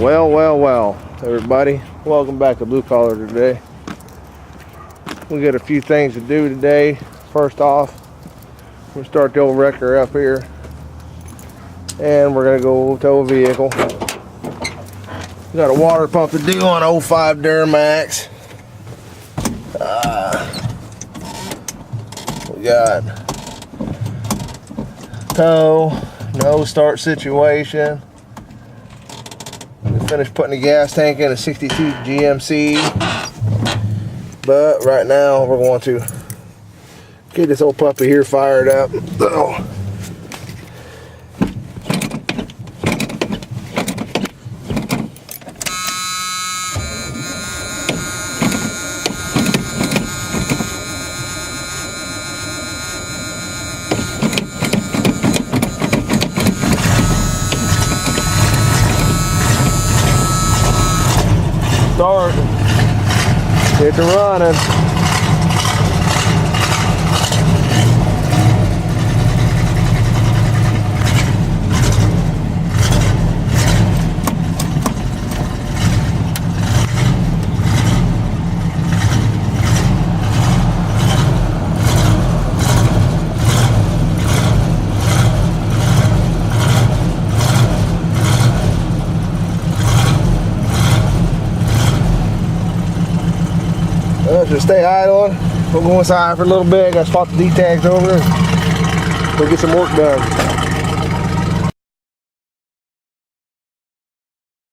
Well, everybody, welcome back to Blue Collar today. We got a few things to do today. First off, we'll start the old wrecker up here, and we're gonna go tow a vehicle. We got a water pump to do on 05 Duramax. We got tow, no start situation. We finished putting the gas tank in a 62 GMC, but right now we're going to get this old puppy here fired up. Start, get to running. Just stay idle. We'll go inside for a little bit. Got to spot the D-tags over. Go get some work done.